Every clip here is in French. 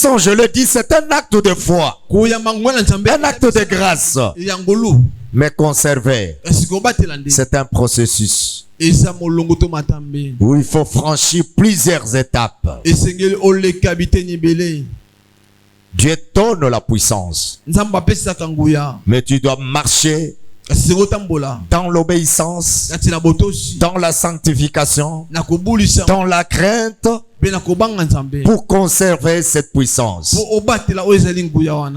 puissance, je le dis, c'est un acte de foi, un acte de grâce. Mais conserver, c'est un processus où il faut franchir plusieurs étapes. Dieu donne la puissance, mais tu dois marcher dans l'obéissance, dans la sanctification, dans la crainte, pour conserver cette puissance.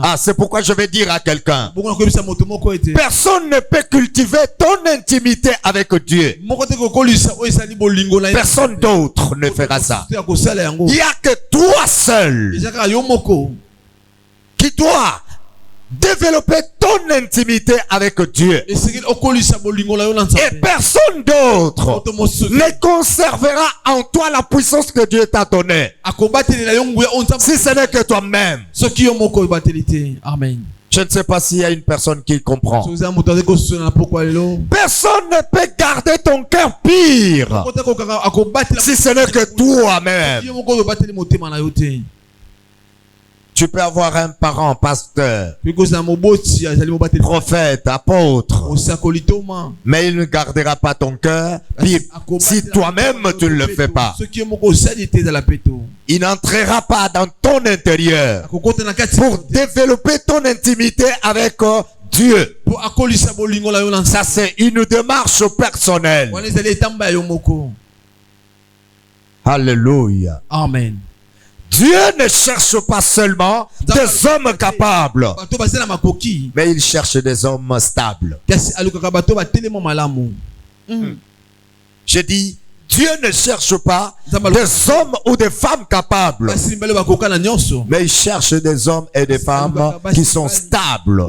Ah, c'est pourquoi je vais dire à quelqu'un, personne ne peut cultiver ton intimité avec Dieu. Personne d'autre ne fera ça. Il n'y a que toi seul qui dois développer ton intimité avec Dieu. Et personne d'autre ne conservera en toi la puissance que Dieu t'a donnée, si ce n'est que toi-même. Amen. Je ne sais pas s'il y a une personne qui comprend. Personne ne peut garder ton cœur pire, si ce n'est que toi-même. Tu peux avoir un parent, pasteur, prophète, apôtre, mais il ne gardera pas ton cœur pire si toi-même tu ne le fais pas. Il n'entrera pas dans ton intérieur pour développer ton intimité avec Dieu. Ça, c'est une démarche personnelle. Alléluia. Amen. Dieu ne cherche pas seulement des hommes capables, mais il cherche des hommes stables. Je dis, Dieu ne cherche pas des hommes ou des femmes capables, mais il cherche des hommes et des femmes qui sont stables.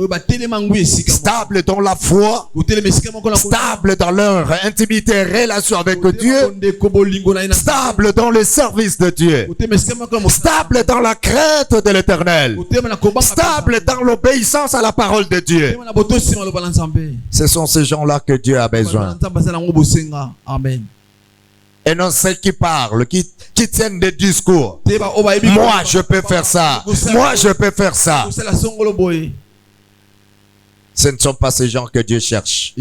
Stables dans la foi, stables dans leur intimité, relation avec Dieu, stables dans le service de Dieu, stables dans la crainte de l'Éternel, stables dans l'obéissance à la parole de Dieu. Ce sont ces gens-là que Dieu a besoin. Amen. Et non ceux qui parlent, qui tiennent des discours. Moi, je peux faire ça. Moi, je peux faire ça. Ce ne sont pas ces gens que Dieu cherche.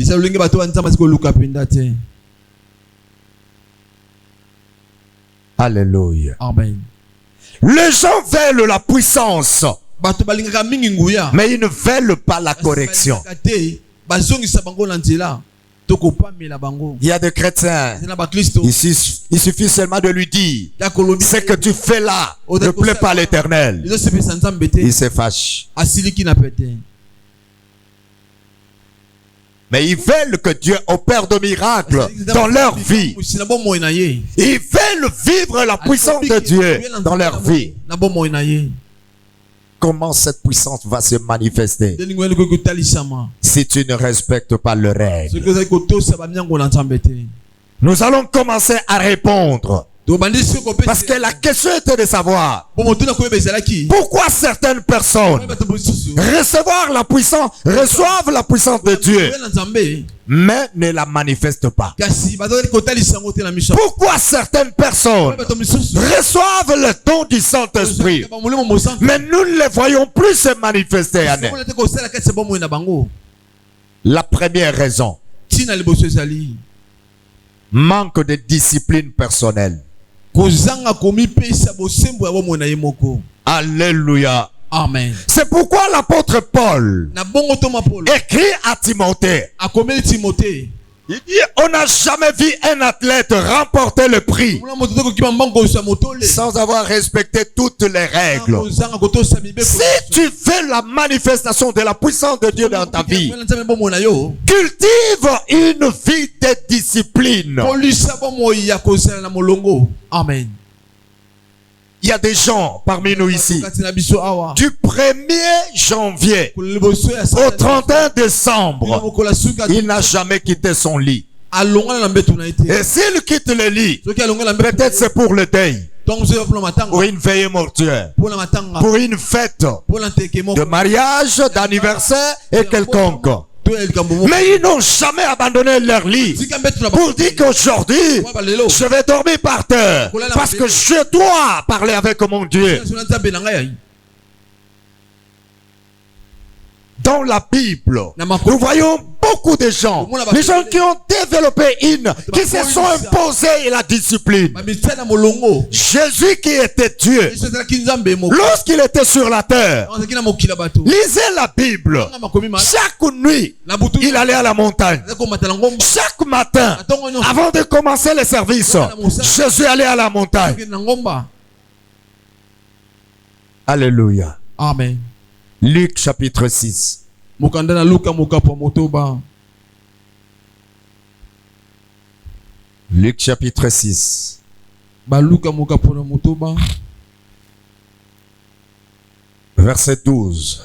Alléluia. Amen. Les gens veulent la puissance, mais ils ne veulent pas la correction. Il y a des chrétiens, il suffit seulement de lui dire, ce que tu fais là ne plaît pas à l'Éternel. Il se fâche. Mais ils veulent que Dieu opère de miracles dans leur vie. Ils veulent vivre la puissance de Dieu dans leur vie. Comment cette puissance va se manifester si tu ne respectes pas le règle? Nous allons commencer à répondre. Parce que la question était de savoir pourquoi certaines personnes reçoivent la puissance de Dieu, mais ne la manifestent pas. Pourquoi certaines personnes reçoivent le don du Saint-Esprit, mais nous ne les voyons plus se manifester en eux? La première raison, manque de discipline personnelle. Alléluia. Amen. C'est pourquoi l'apôtre Paul écrit à Timothée. Il dit, on n'a jamais vu un athlète remporter le prix sans avoir respecté toutes les règles. Si tu veux la manifestation de la puissance de Dieu dans ta vie, cultive une vie de discipline. Amen. Il y a des gens parmi nous ici, du 1er janvier au 31 décembre, il n'a jamais quitté son lit. Et s'il quitte le lit, peut-être c'est pour le deuil, pour une veillée mortuaire, pour une fête de mariage, d'anniversaire et quelconque. Mais ils n'ont jamais abandonné leur lit pour dire qu'aujourd'hui je vais dormir par terre parce que je dois parler avec mon Dieu. dans la Bible, nous voyons beaucoup de gens, les gens qui ont développé qui se sont imposés la discipline. Jésus qui était Dieu, lorsqu'il était sur la terre, lisez la Bible. Chaque nuit, il allait à la montagne. Chaque matin, avant de commencer le service, Jésus allait à la montagne. Alléluia. Amen. Luc chapitre 6. Luc chapitre 6. Verset 12.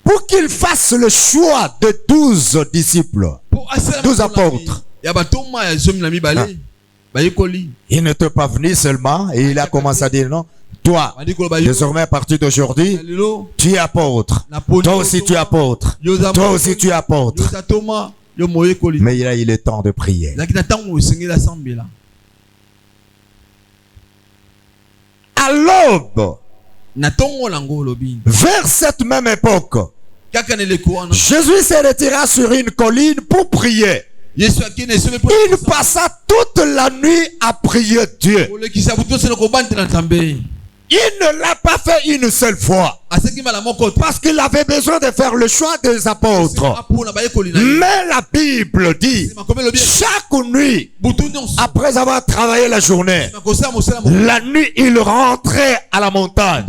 Pour qu'il fasse le choix de 12 disciples, 12 apôtres. Il n'était pas venu seulement et il a commencé à dire non. Toi, désormais à partir d'aujourd'hui, tu es apôtre. Toi aussi tu es apôtre. Toi aussi tu es apôtre. Mais il a eu le temps de prier. À l'aube, vers cette même époque, Jésus s'est retiré sur une colline pour prier. Il passa toute la nuit à prier Dieu. Il ne l'a pas fait une seule fois. Parce qu'il avait besoin de faire le choix des apôtres. Mais la Bible dit, chaque nuit, après avoir travaillé la journée, la nuit, il rentrait à la montagne.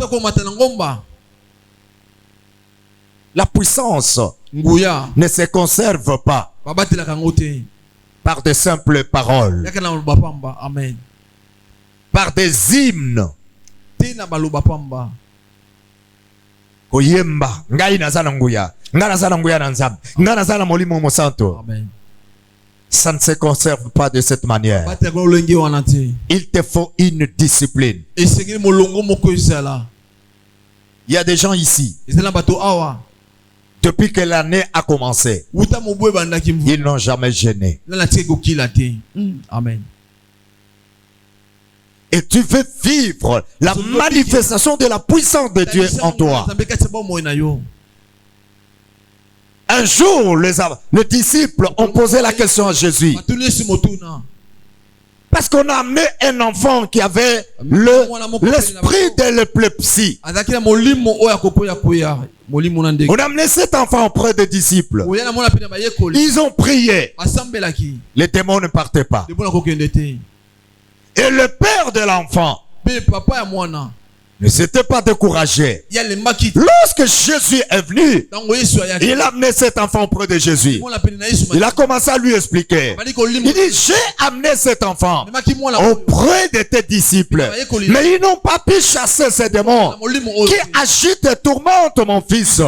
La puissance ne se conserve pas par de simples paroles, par des hymnes. Koyemba ngai nazala nguya nazala nguya na nzambe nazala molimo mosanto. Ça ne se conserve pas de cette manière. Il te faut une discipline. Il y a des gens ici, depuis que l'année a commencé, ils n'ont jamais jeûné. Amen. Et tu veux vivre la manifestation de la puissance de Dieu en toi. Un jour, les disciples ont posé la question à Jésus. Parce qu'on a amené un enfant qui avait l'esprit de l'épilepsie. On a amené cet enfant auprès des disciples. Ils ont prié. Les démons ne partaient pas. Et le père de l'enfant ne s'était pas découragé. Lorsque Jésus est venu, il a amené cet enfant auprès de Jésus. Il a commencé à lui expliquer. Il dit, j'ai amené cet enfant auprès de tes disciples. Mais ils n'ont pas pu chasser ces démons qui agitent et tourmentent mon fils.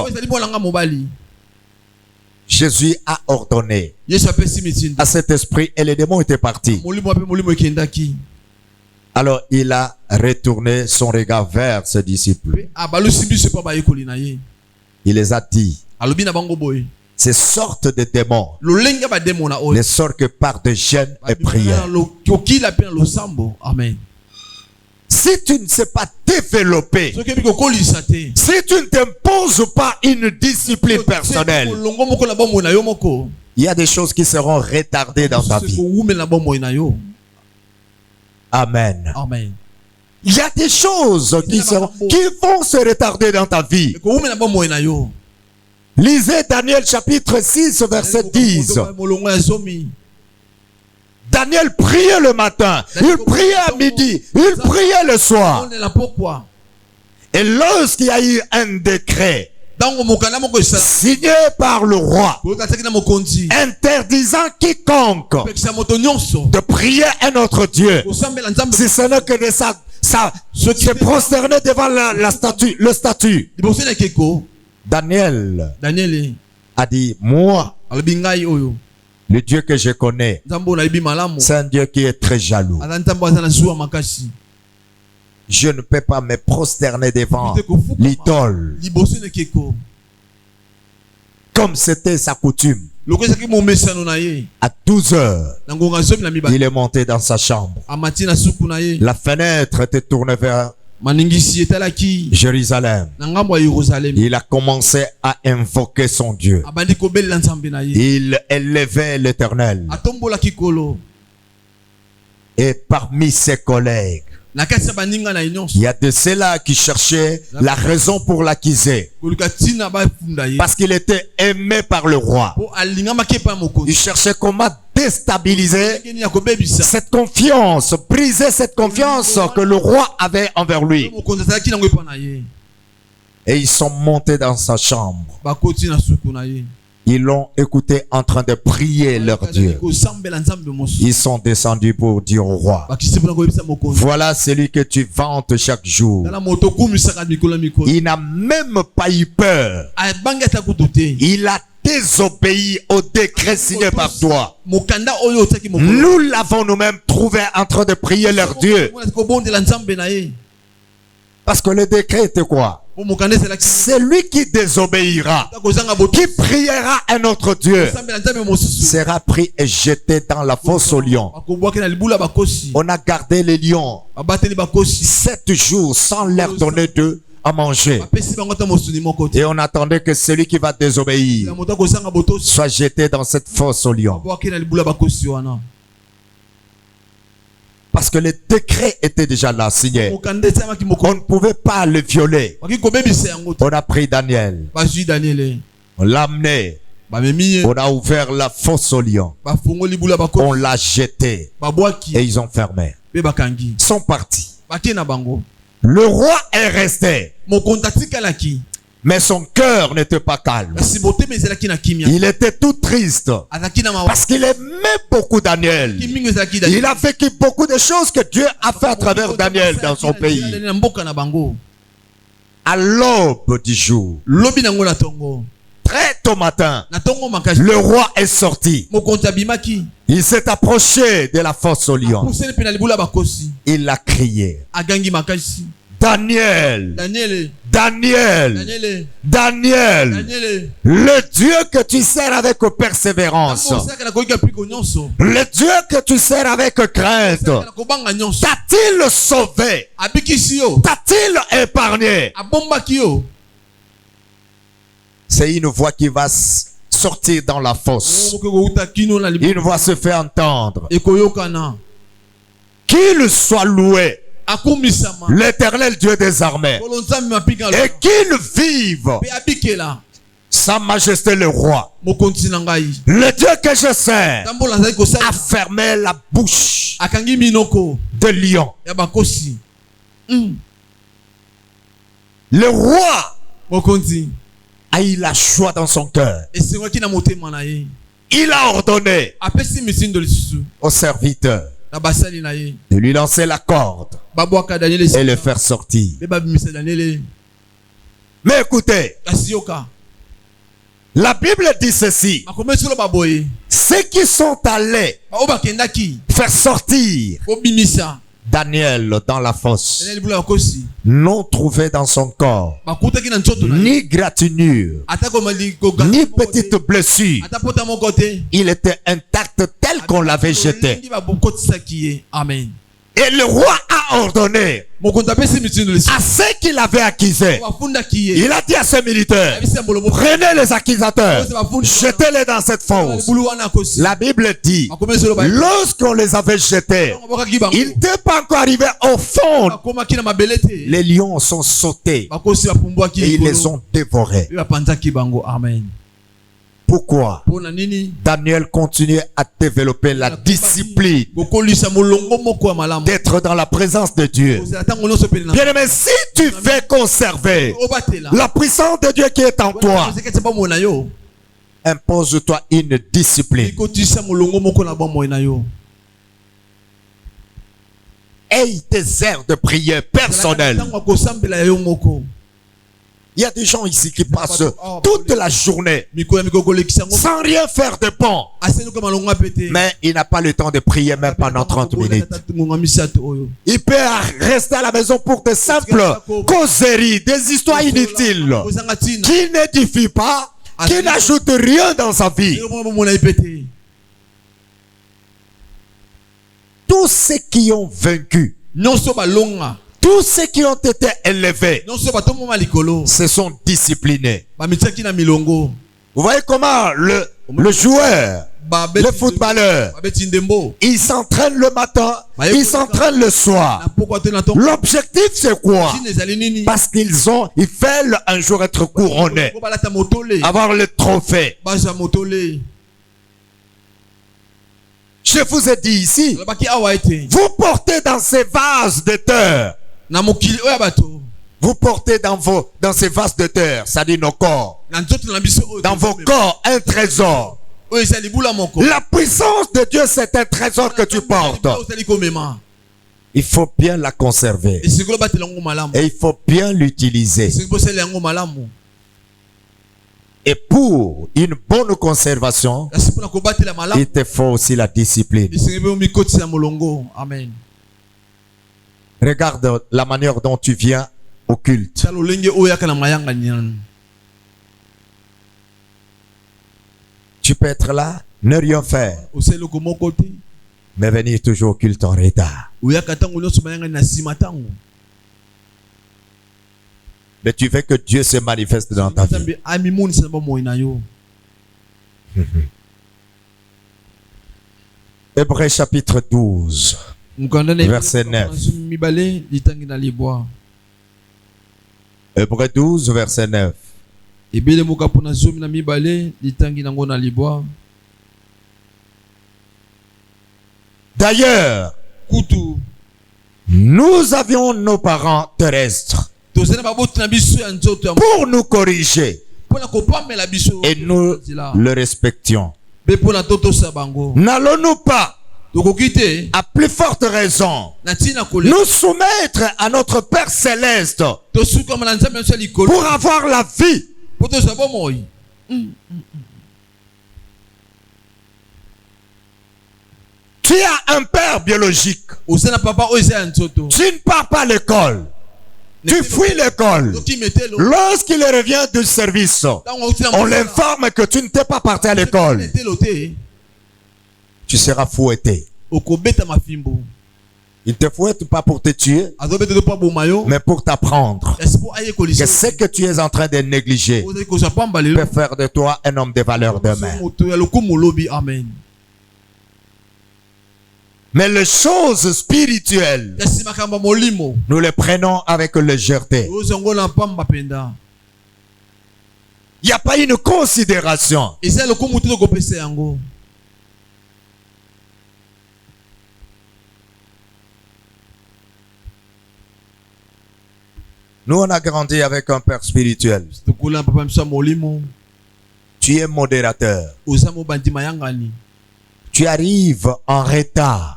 Jésus a ordonné à cet esprit et les démons étaient partis. Alors il a retourné son regard vers ses disciples. Il les a dit, ces sortes de démons ne sortent que par des jeûnes et prières. Si tu ne sais pas développer, si tu ne t'imposes pas une discipline personnelle, il y a des choses qui seront retardées dans ta vie. Amen. Amen. Il y a des choses qui vont se retarder dans ta vie. Lisez Daniel chapitre 6 verset 10. Daniel priait le matin, il priait à midi, il priait le soir. Et lorsqu'il y a eu un décret signé par le roi interdisant quiconque de prier un autre Dieu, si ce n'est que de se prosterner devant le statut. Daniel a dit, moi, le Dieu que je connais, c'est un Dieu qui est très jaloux. Je ne peux pas me prosterner devant l'idole comme c'était sa coutume. À 12 heures, il est monté dans sa chambre. La fenêtre était tournée vers Jérusalem. Il a commencé à invoquer son Dieu. Il élevait l'Éternel. Et parmi ses collègues, il y a de ceux-là qui cherchaient la raison pour l'accuser. Parce qu'il était aimé par le roi. Il cherchait comment déstabiliser cette confiance, briser cette confiance que le roi avait envers lui. Et ils sont montés dans sa chambre. Ils l'ont écouté en train de prier leur Dieu. Ils sont descendus pour dire au roi: voilà celui que tu vantes chaque jour. Il n'a même pas eu peur. Il a désobéi au décret signé par toi. Nous l'avons nous-mêmes trouvé en train de prier leur Dieu. Parce que le décret était quoi? Celui qui désobéira, qui priera un autre Dieu, sera pris et jeté dans la fosse aux lions. On a gardé les lions 7 jours sans leur donner à manger. Et on attendait que celui qui va désobéir soit jeté dans cette fosse aux lions. Parce que le décret était déjà là, signé. On ne pouvait pas le violer. On a pris Daniel. On l'a amené. On a ouvert la fosse aux lions. On l'a jeté. Et ils ont fermé. Ils sont partis. Le roi est resté. Mais son cœur n'était pas calme. Il était tout triste. Parce qu'il aimait beaucoup Daniel. Il a vécu beaucoup de choses que Dieu a fait à travers Daniel dans son pays. À l'aube du jour, très tôt matin, le roi est sorti. Il s'est approché de la fosse aux lions. Il a crié: Daniel, Daniel, Daniel, le Dieu que tu sers avec persévérance, le Dieu que tu sers avec crainte, t'a-t-il sauvé? T'a-t-il épargné? C'est une voix qui va sortir dans la fosse. Une voix se fait entendre. Qu'il soit loué, l'Éternel Dieu des armées, et qu'il vive Sa Majesté le roi. Le Dieu que je sers a fermé la bouche de lion. Le roi a eu la joie dans son cœur. Il a ordonné au serviteur de lui lancer la corde et le faire sortir. Mais écoutez, la Bible dit ceci: ceux qui sont allés faire sortir Daniel dans la fosse n'ont trouvé dans son corps ni gratinure, ni petite blessure. Il était intact tel qu'on l'avait jeté. Amen. Et le roi a ordonné à ceux qui l'avaient accusé. Il a dit à ses militaires: prenez les accusateurs, jetez-les dans cette fosse. La Bible dit, lorsqu'on les avait jetés, ils n'étaient pas encore arrivés au fond. Les lions sont sautés et ils les ont dévorés. Amen. Pourquoi Daniel continue à développer la discipline d'être dans la présence de Dieu. Bien-aimé, si tu veux conserver la puissance de Dieu qui est en toi, impose-toi une discipline. Aie tes heures de prière personnelles. Il y a des gens ici qui passent toute la journée sans rien faire de bon. Mais il n'a pas le temps de prier même pendant 30 minutes. Il peut rester à la maison pour de simples causeries, des histoires inutiles qui n'édifient pas, qui n'ajoutent rien dans sa vie. Tous ceux qui ont vaincu, tous Tous ceux qui ont été élevés se sont disciplinés. Vous voyez comment le joueur, le footballeur, il s'entraîne le matin, il s'entraîne le soir. L'objectif c'est quoi? Parce ils veulent un jour être couronnés, avoir le trophée. Je vous ai dit ici, vous portez dans ces vases de terre. Vous portez dans ces vases de terre, ça dit nos corps. Dans vos corps, un trésor. La puissance de Dieu, c'est un trésor que tu portes. Il faut bien la conserver. Et il faut bien l'utiliser. Et pour une bonne conservation, il te faut aussi la discipline. Amen. Regarde la manière dont tu viens au culte. Tu peux être là, ne rien faire, mais venir toujours au culte en retard. Mais tu veux que Dieu se manifeste dans ta vie. Hébreux chapitre 12, verset 9. Hébreux 12, verset 9. D'ailleurs, nous avions nos parents terrestres pour nous corriger et nous le respections. N'allons-nous pas, à plus forte raison, nous soumettre à notre Père Céleste pour avoir la vie? Tu as un père biologique. Tu ne pars pas à l'école. Tu fuis l'école. Lorsqu'il revient du service, on l'informe que tu ne t'es pas parti à l'école. Tu seras fouetté. Il ne te fouette pas pour te tuer, mais pour t'apprendre que ce que tu es en train de négliger peut faire de toi un homme de valeur demain. Mais les choses spirituelles, nous les prenons avec légèreté. Il n'y a pas une considération. Nous, on a grandi avec un père spirituel. Tu es modérateur. Tu arrives en retard.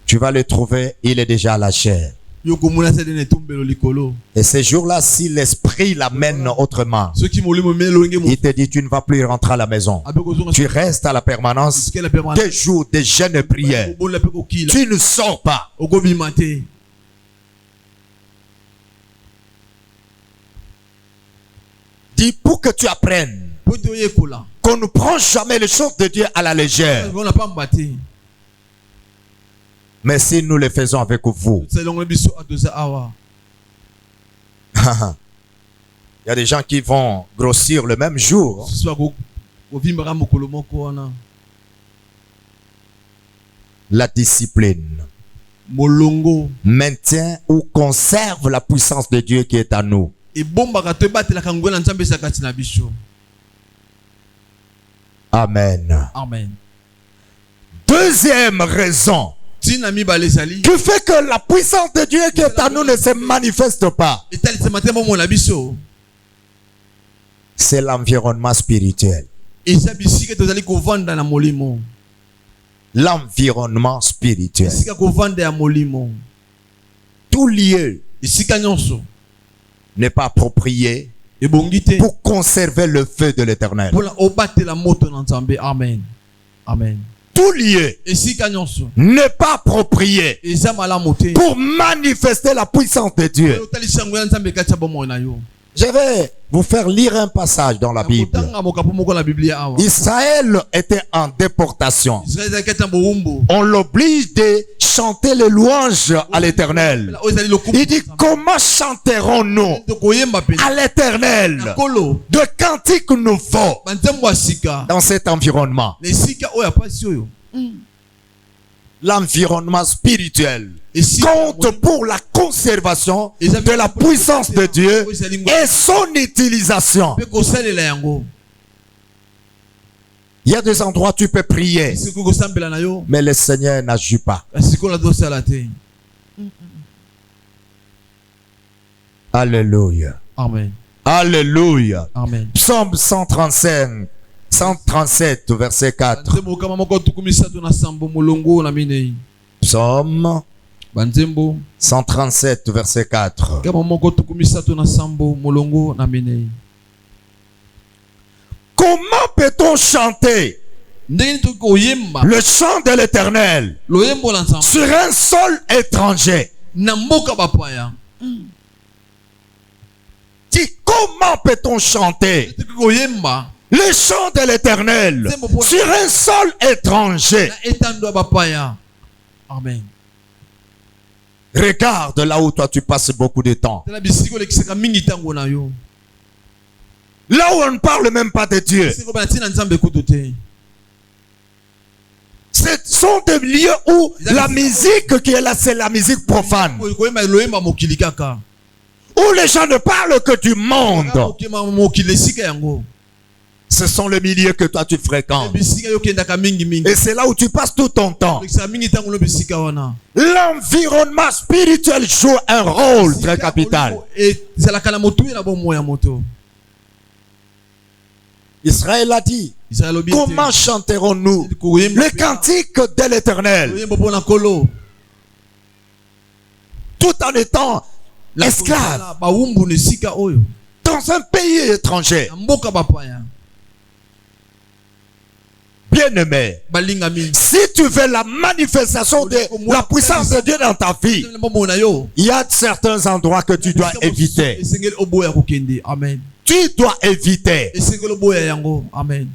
Tu vas le trouver, il est déjà à la chair. Et ces jours-là, si l'esprit l'amène autrement, il te dit, tu ne vas plus rentrer à la maison. Tu restes à la permanence. Des jours, des jeûnes et prières. Tu ne sors pas. Dis pour que tu apprennes qu'on ne prend jamais les choses de Dieu à la légère. Mais si nous le faisons avec vous, il y a des gens qui vont grossir le même jour. La discipline maintient ou conserve la puissance de Dieu qui est à nous. Amen. Amen. Deuxième raison qui fait que la puissance de Dieu qui est à nous ne se manifeste pas, c'est l'environnement spirituel. L'environnement spirituel. Tout lieu n'est pas approprié pour conserver le feu de l'Éternel. Amen. Amen. Tout lieu n'est pas approprié pour manifester la puissance de Dieu. Je vais vous faire lire un passage dans la Bible. Israël était en déportation. On l'oblige de chanter les louanges à l'Éternel. Il dit, comment chanterons-nous à l'Éternel de cantiques nouveaux dans cet environnement? L'environnement spirituel compte pour la conservation de la puissance de Dieu et son utilisation. Il y a des endroits où tu peux prier, mais le Seigneur n'agit pas. Alléluia. Amen. Alléluia. Amen. Psaume 135. 137, verset 4. Psaume 137, verset 4. Comment peut-on chanter le chant de l'Éternel sur un sol étranger? Comment peut-on chanter le chant de l'Éternel sur un sol étranger? Amen. Regarde là où toi tu passes beaucoup de temps. Là où on ne parle même pas de Dieu. Ce sont des lieux où la musique qui est là, c'est la musique profane. Où les gens ne parlent que du monde. Ce sont les milieux que toi tu fréquentes. Et c'est là où tu passes tout ton temps. L'environnement spirituel joue un rôle très capital. Israël a dit, comment chanterons-nous le cantique de l'Éternel tout en étant esclave dans un pays étranger? Bien-aimé, si tu veux la manifestation de la puissance de Dieu dans ta vie, il y a certains endroits que tu dois éviter. Amen. Tu dois éviter. Amen.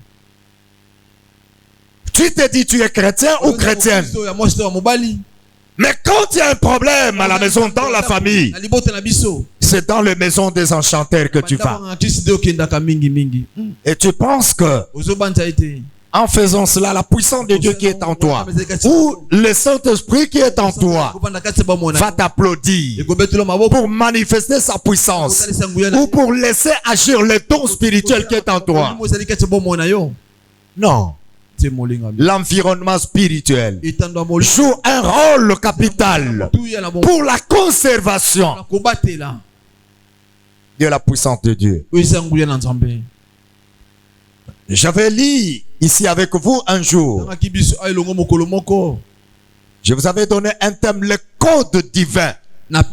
Tu te dis tu es chrétien ou chrétienne. Mais quand il y a un problème à la maison, dans la famille, c'est dans la maison des enchanteurs que tu vas. Et tu penses que en faisant cela, la puissance de Dieu qui est en toi, ou le Saint-Esprit qui est en toi, va t'applaudir pour manifester sa puissance, ou pour laisser agir le don spirituel qui est en toi. Non. L'environnement spirituel joue un rôle capital pour la conservation de la puissance de Dieu. J'avais lu ici avec vous un jour. Je vous avais donné un thème, le code divin. Dans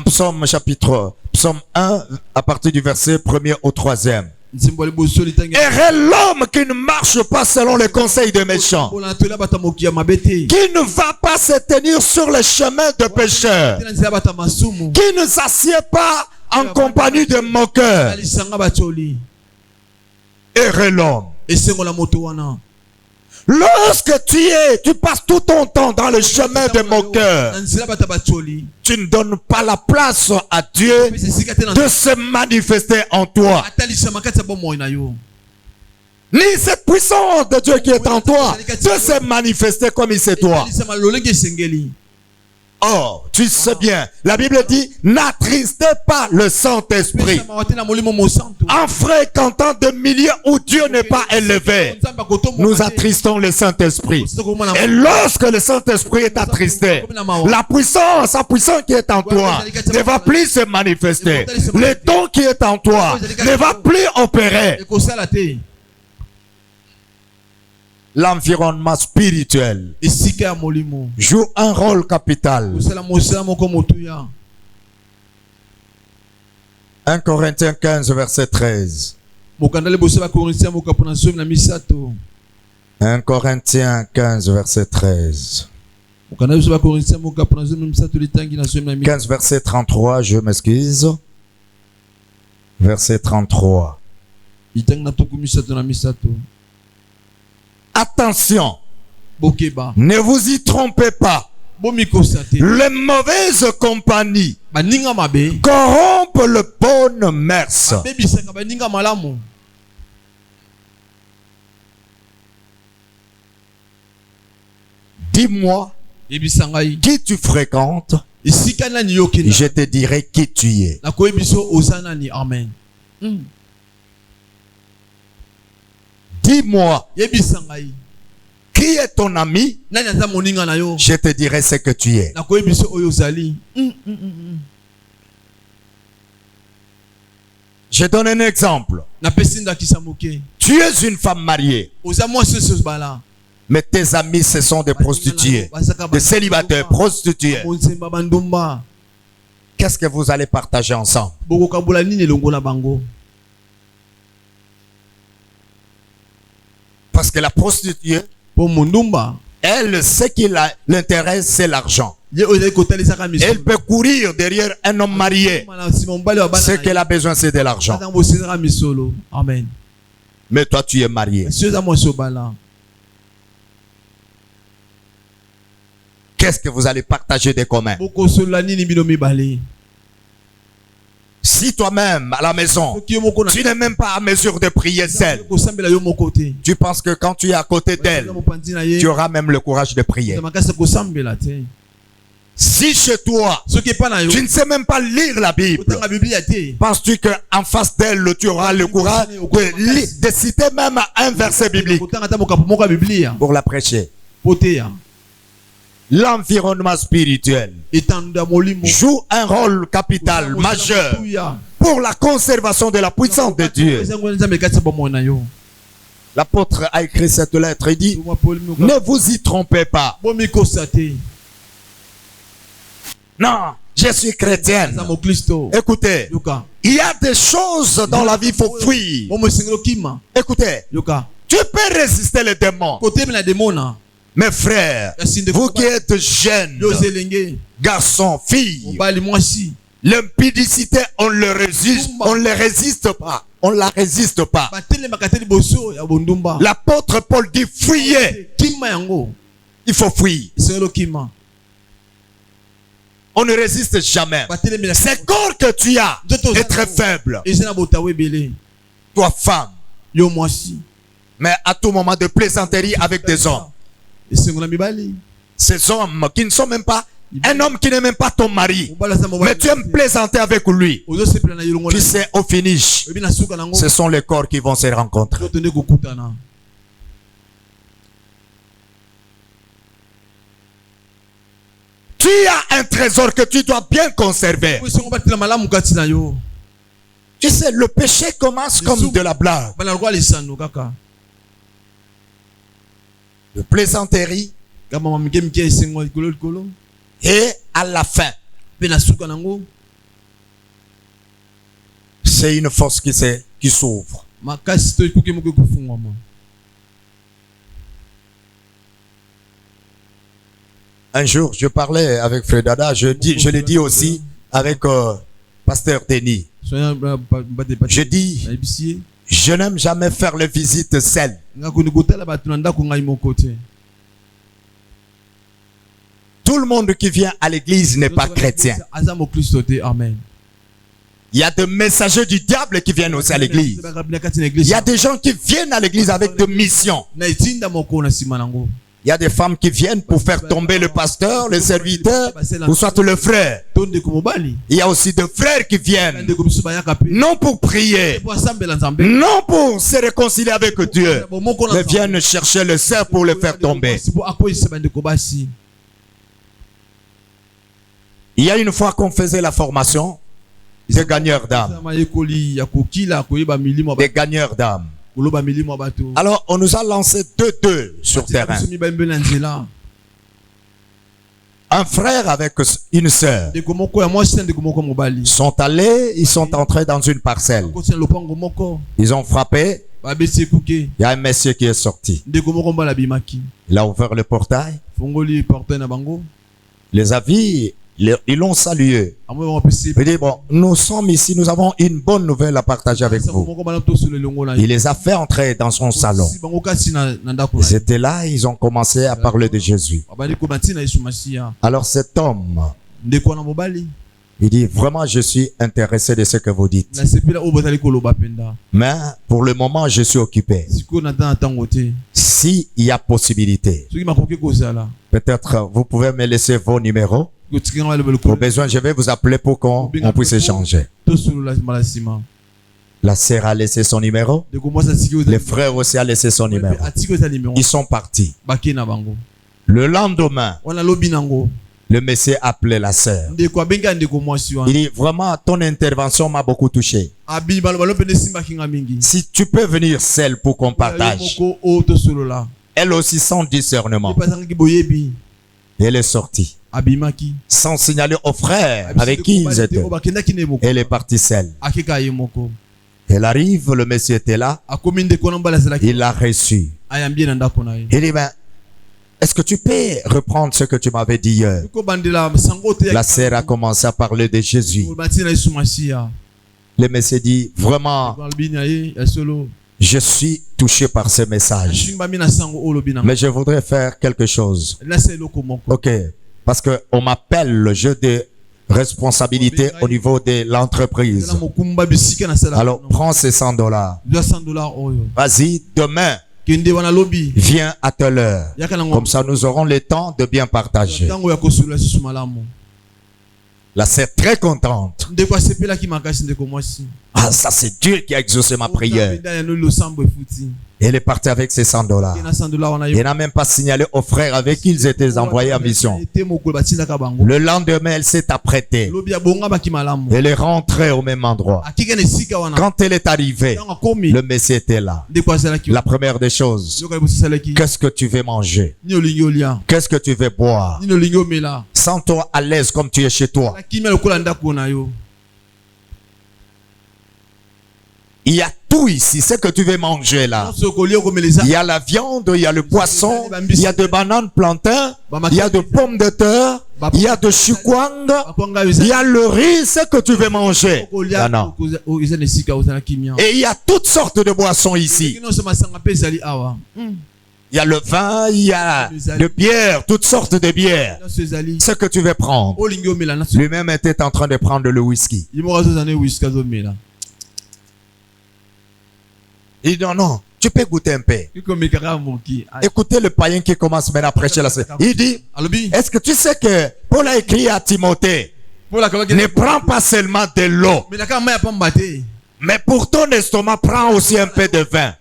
Psaume chapitre, Psaume 1, à partir du verset 1er au 3e. Errez l'homme qui ne marche pas selon les conseils des méchants, qui ne va pas se tenir sur le chemin de pécheurs, qui ne s'assied pas en compagnie de moqueurs. Errez l'homme. Lorsque tu passes tout ton temps dans le chemin des moqueurs, tu ne donnes pas la place à Dieu de se manifester en toi. Ni cette puissance de Dieu qui est en toi de se manifester comme il sait toi. Oh, tu sais bien, la Bible dit, n'attristez pas le Saint-Esprit en fréquentant des milieux où Dieu n'est pas élevé. Nous attristons le Saint-Esprit. Et lorsque le Saint-Esprit est attristé, la puissance qui est en toi ne va plus se manifester. Le don qui est en toi ne va plus opérer. L'environnement spirituel joue un rôle capital. 1 Corinthiens 15, verset 13. 1 Corinthiens 15, verset 13. 15 verset 33, je m'excuse. Verset 33. Attention, ne vous y trompez pas. Les mauvaises compagnies corrompent le bonne mœurs. Dis-moi qui tu fréquentes, je te dirai qui tu es. Amen. Dis-moi qui est ton ami, je te dirai ce que tu es. Je donne un exemple. Tu es une femme mariée, mais tes amis ce sont des prostituées, des célibataires prostitués. Qu'est-ce que vous allez partager ensemble? Parce que la prostituée, elle, ce qui l'intéresse, c'est l'argent. Elle peut courir derrière un homme marié. Ce qu'elle a besoin, c'est de l'argent. Amen. Mais toi, tu es marié. Qu'est-ce que vous allez partager de commun? Si toi-même, à la maison, tu n'es même pas à mesure de prier seul, tu penses que quand tu es à côté d'elle, tu auras même le courage de prier. Si chez toi, tu ne sais même pas lire la Bible, penses-tu qu'en face d'elle, tu auras le courage de citer même un verset biblique pour la prêcher? L'environnement spirituel joue un rôle capital, majeur pour la conservation de la puissance de Dieu. L'apôtre a écrit cette lettre, il dit, ne vous y trompez pas. Non, je suis chrétienne. Écoutez, il y a des choses dans la vie qu'il faut fuir. Écoutez, tu peux résister les démons. Mes frères, vous qui êtes jeunes, garçons, filles, l'impudicité, on ne le résiste pas. On ne la résiste pas. L'apôtre Paul dit fuyez. Il faut fuir. On ne résiste jamais. Ce corps que tu as est très faible. Toi, femme, mais à tout moment de plaisanterie avec des hommes. Ces hommes qui ne sont même pas un homme qui n'est même pas ton mari, mais tu aimes plaisanter avec lui. Tu sais, au finish, ce sont les corps qui vont se rencontrer. Tu as un trésor que tu dois bien conserver. Tu sais, le péché commence comme de la blague. De plaisanterie. Et à la fin, c'est une force qui s'ouvre. Un jour, je parlais avec Frère Dada, je l'ai dit aussi avec Pasteur Denis. Je dis, je n'aime jamais faire les visites seul. Tout le monde qui vient à l'église n'est pas chrétien. Il y a des messagers du diable qui viennent aussi à l'église. Il y a des gens qui viennent à l'église avec des missions. Il y a des femmes qui viennent pour faire tomber le pasteur, le serviteur, ou soit le frère. Il y a aussi des frères qui viennent, non pour prier, non pour se réconcilier avec Dieu, mais viennent chercher le cerf pour le faire tomber. Il y a une fois qu'on faisait la formation des gagneurs d'âme. Des gagneurs d'âme. Alors, on nous a lancé deux sur terrain. Un frère avec une sœur. Ils sont allés, ils sont entrés dans une parcelle. Ils ont frappé. Il y a un monsieur qui est sorti. Il a ouvert le portail. Les avis, ils l'ont salué. Il dit, bon, nous sommes ici, nous avons une bonne nouvelle à partager avec vous. Il les a fait entrer dans son salon. Ils étaient là, ils ont commencé à parler de Jésus. Alors cet homme, il dit, vraiment, je suis intéressé de ce que vous dites. Mais pour le moment, je suis occupé. S'il y a possibilité, peut-être vous pouvez me laisser vos numéros. Au besoin, je vais vous appeler pour qu'on puisse échanger. La sœur a laissé son numéro. Le frère aussi a laissé son numéro. Ils sont partis. Le lendemain, le monsieur a appelé la sœur. Il dit, vraiment, ton intervention m'a beaucoup touché. Si tu peux venir seule pour qu'on partage. Elle aussi sans discernement. Et elle est sortie. Sans signaler au frère avec qui ils étaient. Elle est partie seule. Elle arrive, le monsieur était là. Il l'a reçu. Il dit, ben, est-ce que tu peux reprendre ce que tu m'avais dit hier? La sœur a commencé à parler de Jésus. Le monsieur dit, vraiment, je suis touché par ce message. Mais je voudrais faire quelque chose. Ok, parce qu'on m'appelle le jeu de responsabilité au niveau de l'entreprise. Alors, prends ces $100. Vas-y, demain. Viens à telle heure. Comme ça, nous aurons le temps de bien partager. Là, c'est très contente. Ah, ça c'est Dieu qui a exaucé ma prière. Elle est partie avec ses $100. Elle n'a même pas signalé aux frères avec qui ils étaient envoyés en mission. Le lendemain, elle s'est apprêtée. Elle est rentrée au même endroit. Quand elle est arrivée, le Messie était là. La première des choses, qu'est-ce que tu veux manger? Qu'est-ce que tu veux boire? Sens-toi à l'aise comme tu es chez toi. Il y a tout ici, ce que tu veux manger là. Il y a la viande, il y a le poisson, il y a des bananes, plantains, il y a des pommes de terre, il y a de chikwang, il y a le riz, ce que tu veux manger. Non. Et il y a toutes sortes de boissons ici. Il y a le vin, il y a de bière, toutes sortes de bières. Ce que tu veux prendre. Lui-même était en train de prendre le whisky. Il dit non, tu peux goûter un peu. Écoutez le païen qui commence maintenant à prêcher la scène. Il dit, est-ce que tu sais que Paul a écrit à Timothée, ne prends pas seulement de l'eau, mais pour ton estomac, prends aussi un peu de vin.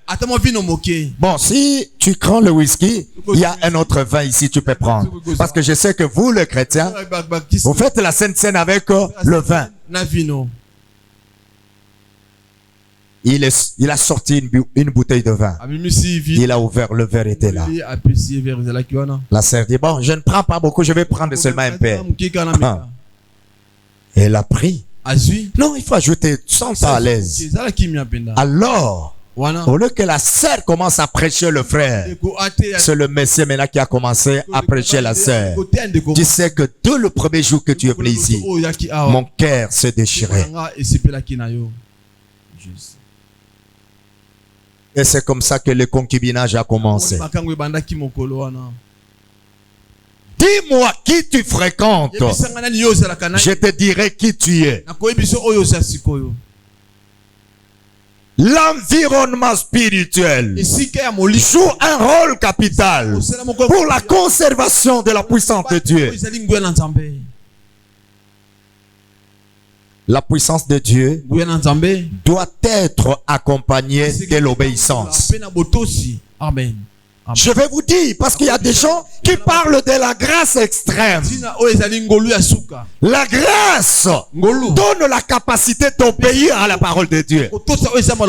Bon, si tu prends le whisky, il y a un autre vin ici, tu peux prendre. Parce que je sais que vous, les chrétiens, vous faites la Sainte Seine avec le vin. Il a sorti une bouteille de vin. Il a ouvert, le verre était là. La sœur dit, bon, je ne prends pas beaucoup, je vais prendre seulement un peu. Elle a pris. Non, il faut ajouter, sens-toi à l'aise. Alors, au lieu que la sœur commence à prêcher le frère, c'est le Messie maintenant qui a commencé à prêcher la sœur. Tu sais que dès le premier jour que tu es venu ici, mon cœur s'est déchiré. Et c'est comme ça que le concubinage a commencé. Dis-moi qui tu fréquentes. Je te dirai qui tu es. L'environnement spirituel joue un rôle capital pour la conservation de la puissance de Dieu. La puissance de Dieu doit être accompagnée de l'obéissance. Amen. Je vais vous dire, parce qu'il y a des gens qui parlent de la grâce extrême. La grâce donne la capacité d'obéir à la parole de Dieu.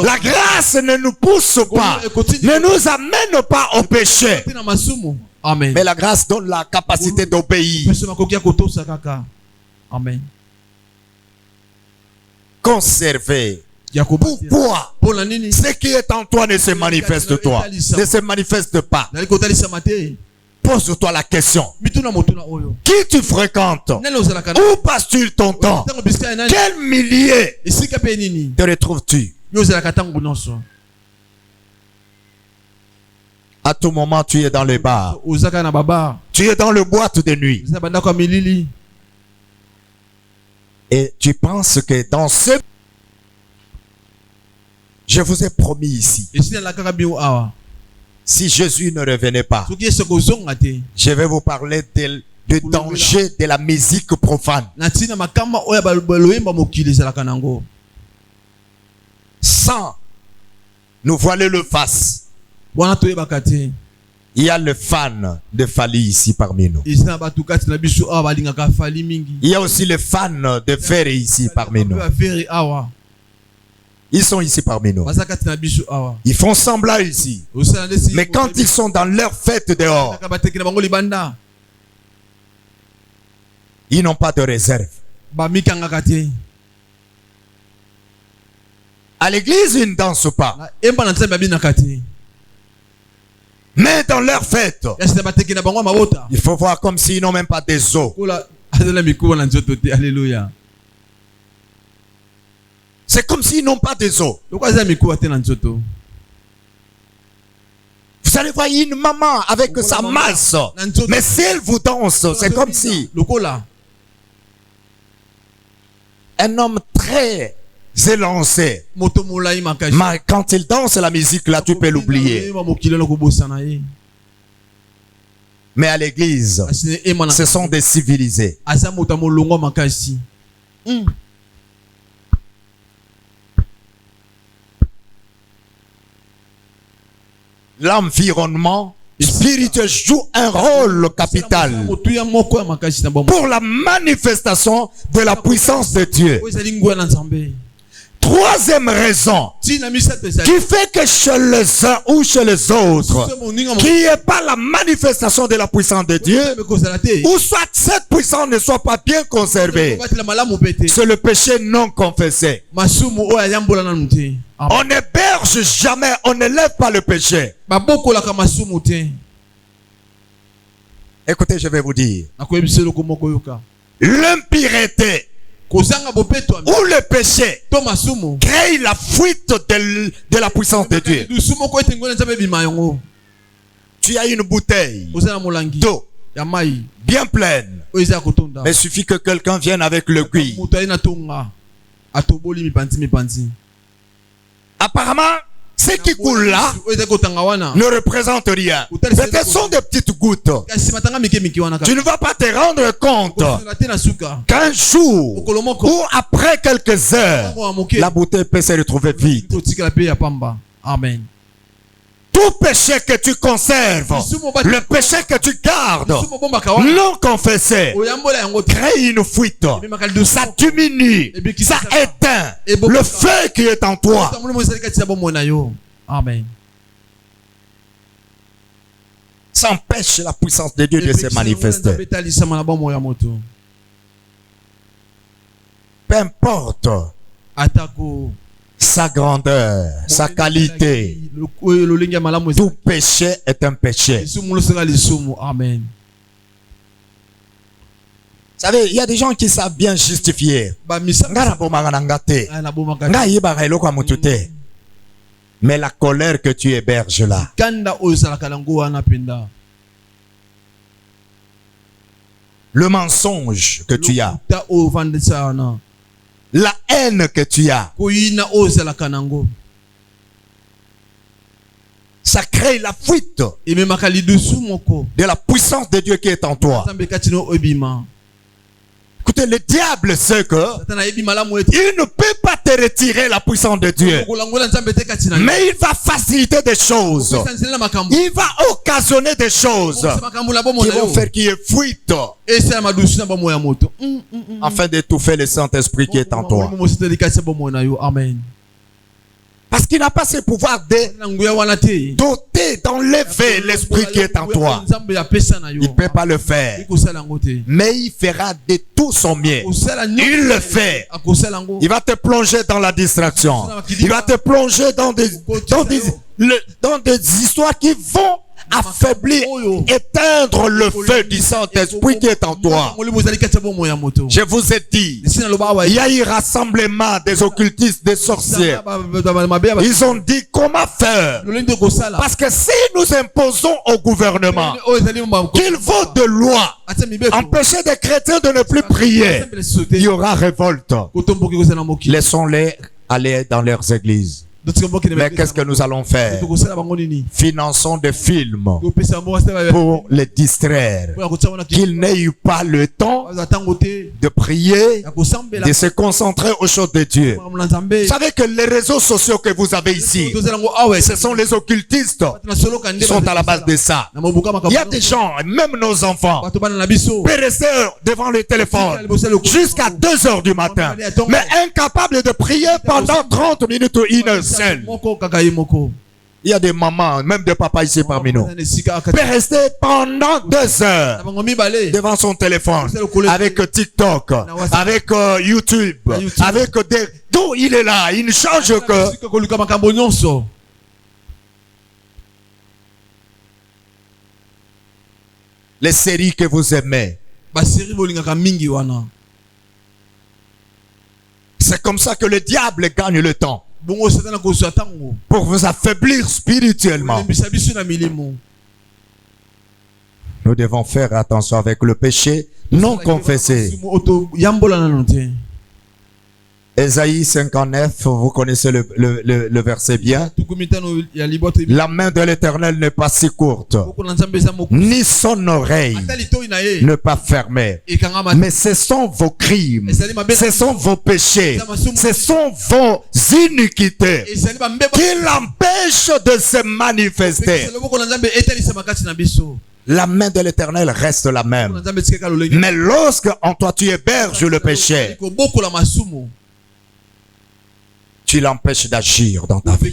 La grâce ne nous pousse pas, ne nous amène pas au péché. Amen. Mais la grâce donne la capacité d'obéir. Amen. Conserver Pourquoi ce qui est en toi ne se manifeste pas? Pose-toi la question. Qui tu fréquentes? Où passes-tu ton temps? Quel millier te retrouves-tu? À tout moment, tu es dans les bars. Tu es dans le boîte de nuit. Et tu penses que dans ce... Je vous ai promis ici. Si Jésus ne revenait pas, je vais vous parler du danger de la musique profane. Sans nous voiler le face. Il y a le fan de Fali ici parmi nous. Il y a aussi les fans de Ferry ici parmi nous. Ils sont ici parmi nous. Ils font semblant ici. Mais quand ils sont dans leur fête dehors, ils n'ont pas de réserve. À l'église, ils ne dansent pas. Mais dans leur fête, il faut voir comme s'ils n'ont même pas des os. C'est comme s'ils n'ont pas des os. Vous allez voir une maman avec sa masse. Mais si elle vous danse, c'est comme si un homme très élancé. Mais quand il danse la musique, là, tu peux l'oublier. Mais à l'église, ce sont des civilisés. L'environnement spirituel joue un rôle capital pour la manifestation de la puissance de Dieu. Troisième raison qui fait que chez les uns ou chez les autres, qu'il n'y ait pas la manifestation de la puissance de Dieu, ou soit cette puissance ne soit pas bien conservée, c'est le péché non confessé. On n'héberge jamais, on ne lève pas le péché. Écoutez, je vais vous dire. L'impureté ou le péché crée la fuite de la puissance de Dieu. Tu as une bouteille d'eau bien pleine, mais il suffit que quelqu'un vienne avec le cuir. Apparemment, ce qui coule là ne représente rien. Ce sont des petites gouttes. Tu ne vas pas te rendre compte qu'un jour ou après quelques heures, la bouteille peut se retrouver vide. Amen. Tout péché que tu conserves, le péché que tu gardes, non confessé, crée une fuite. Ça diminue, ça éteint le feu qui est en toi. Amen. Ça empêche la puissance de Dieu de se manifester. Peu importe sa grandeur, sa qualité, tout péché est un péché. Amen. Vous savez, il y a des gens qui savent bien justifier. Mais la colère que tu héberges là, le mensonge que tu as, la haine que tu as, ça crée la fuite de la puissance de Dieu qui est en toi. Écoutez, le diable sait que il ne peut pas te retirer la puissance de Dieu, mais il va faciliter des choses, il va occasionner des choses qui vont faire qu'il y ait fuite, afin d'étouffer le Saint-Esprit qui est en toi. Amen. Parce qu'il n'a pas ce pouvoir de doter, d'enlever l'esprit qui est en toi. Il ne peut pas le faire. Mais il fera de tout son mieux. Il le fait. Il va te plonger dans la distraction. Il va te plonger dans des histoires qui vont affaiblir, éteindre le feu du Saint-Esprit qui est en toi. Je vous ai dit, il y a eu rassemblement des occultistes, des sorciers. Ils ont dit comment faire. Parce que si nous imposons au gouvernement qu'il vote de loi, empêcher des chrétiens de ne plus prier, il y aura révolte. Laissons-les aller dans leurs églises. Mais qu'est-ce que nous allons faire? Finançons des films pour les distraire, qu'ils n'aient eu pas le temps de prier, de se concentrer aux choses de Dieu. Vous savez que les réseaux sociaux que vous avez ici, ce sont les occultistes qui sont à la base de ça. Il y a des gens, même nos enfants, peuvent rester devant le téléphone jusqu'à 2 h du matin, mais incapables de prier pendant 30 minutes ou 1 heure. Il y a des mamans, même des papas ici parmi nous, peut rester pendant 2 heures devant son téléphone, avec TikTok, avec YouTube, avec des... D'où il est là, il ne change que... Les séries que vous aimez. C'est comme ça que le diable gagne le temps. Pour vous affaiblir spirituellement. Nous devons faire attention avec le péché non confessé. Ésaïe 59, vous connaissez le verset bien. La main de l'Éternel n'est pas si courte, ni son oreille n'est pas fermée. Mais ce sont vos crimes, ce sont vos péchés, ce sont vos iniquités qui l'empêchent de se manifester. La main de l'Éternel reste la même. Mais lorsque en toi tu héberges le péché, tu l'empêches d'agir dans ta vie.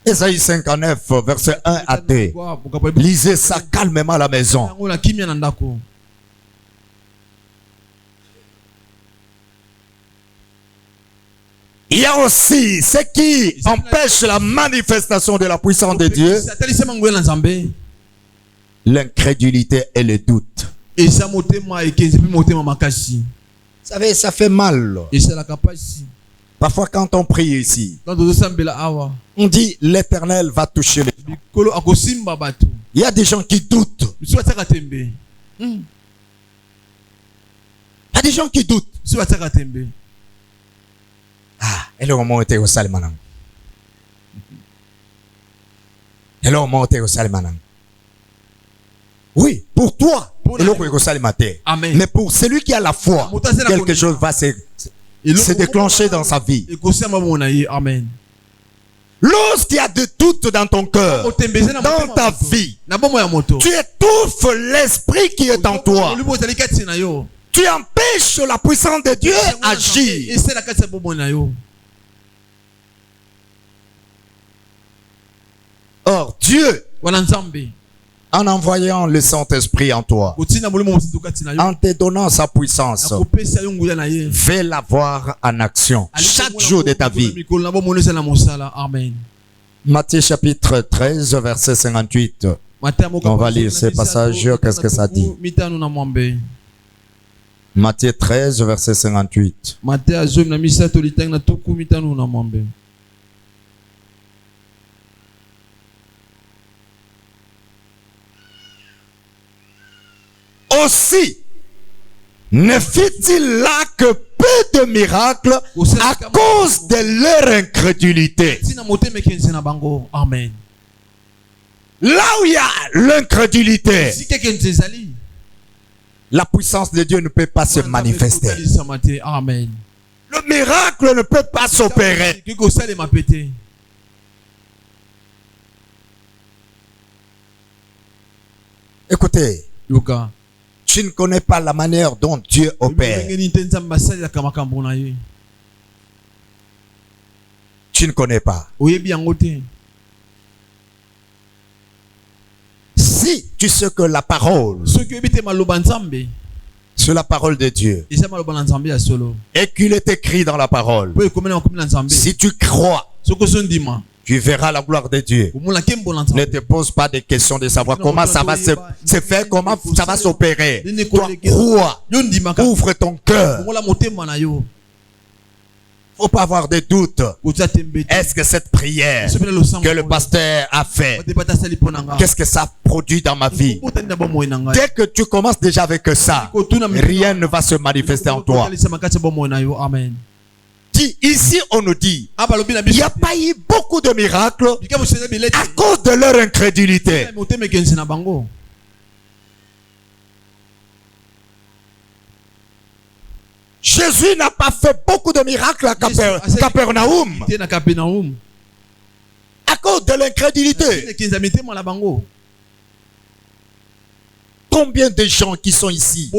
Ésaïe 59, verset 1 à 2. Lisez ça calmement à la maison. Il y a aussi ce qui empêche la manifestation de la puissance de Dieu. L'incrédulité et le doute. Vous savez, ça fait mal. Parfois, quand on prie ici, on dit l'Éternel va toucher les gens. Il y a des gens qui doutent. Il y a des gens qui doutent. Ah, et le moment où tu es au Salmanan. Et le moment où tu es au Salmanan. Oui, pour toi. Amen. Mais pour celui qui a la foi, quelque chose va se déclencher dans sa vie. Amen. Lorsqu'il y a de doutes dans ton cœur, dans ta vie, tu étouffes l'esprit qui est en toi. Tu empêches la puissance de Dieu d'agir. Or, Dieu, en envoyant le Saint-Esprit en toi, en te donnant sa puissance, fais la voir en action chaque jour de ta vie. Matthieu chapitre 13, verset 58. On va lire ce passage. Qu'est-ce que ça dit? Matthieu 13, verset 58. Aussi, ne fit-il là que peu de miracles à cause de leur incrédulité. Amen. Là où il y a l'incrédulité, la puissance de Dieu ne peut pas se manifester. Amen. Le miracle ne peut pas s'opérer. Écoutez, tu ne connais pas la manière dont Dieu opère. tu ne connais pas. Si tu sais que la parole, c'est la parole de Dieu, et qu'il est écrit dans la parole, si tu crois, tu verras la gloire de Dieu. Ne te pose pas de questions de savoir comment ça va se faire, comment ça va s'opérer. Toi, crois, ouvre ton cœur. Il ne faut pas avoir de doute. Est-ce que cette prière que le pasteur a fait, qu'est-ce que ça produit dans ma vie? Dès que tu commences déjà avec ça, rien ne va se manifester en toi. Amen. Ici, on nous dit, il n'y a pas eu beaucoup de miracles à cause de leur incrédulité. Jésus n'a pas fait beaucoup de miracles à Capernaum à cause de l'incrédulité. Combien de gens qui sont ici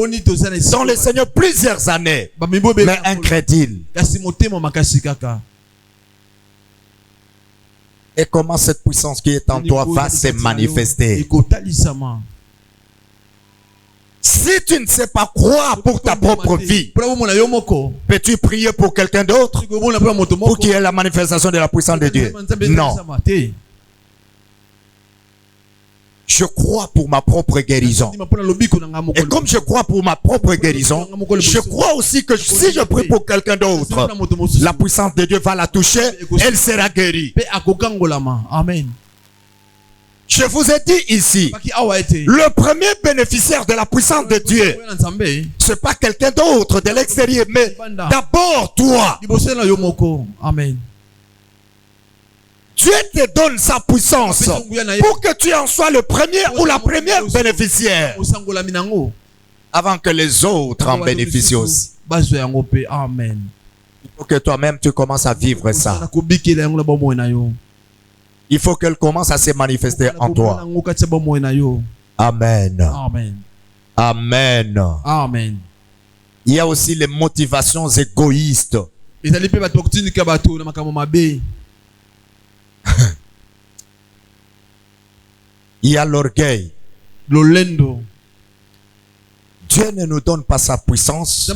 dans le Seigneur plusieurs années, mais incrédules? Et comment cette puissance qui est en toi va se manifester? Si tu ne sais pas croire pour ta propre vie, peux-tu prier pour quelqu'un d'autre pour qu'il y ait la manifestation de la puissance de Dieu? Non. Je crois pour ma propre guérison. Et comme je crois pour ma propre guérison, je crois aussi que si je prie pour quelqu'un d'autre, la puissance de Dieu va la toucher, elle sera guérie. Amen. Je vous ai dit ici, le premier bénéficiaire de la puissance de Dieu, ce n'est pas quelqu'un d'autre de l'extérieur, mais d'abord toi. Amen. Dieu te donne sa puissance pour que tu en sois le premier ou la première bénéficiaire, avant que les autres en bénéficient aussi. Amen. Il faut que toi-même tu commences à vivre ça. Il faut qu'elle commence à se manifester en toi. Amen. Amen. Amen. Amen. Il y a aussi les motivations égoïstes. Il y a l'orgueil. Dieu ne nous donne pas sa puissance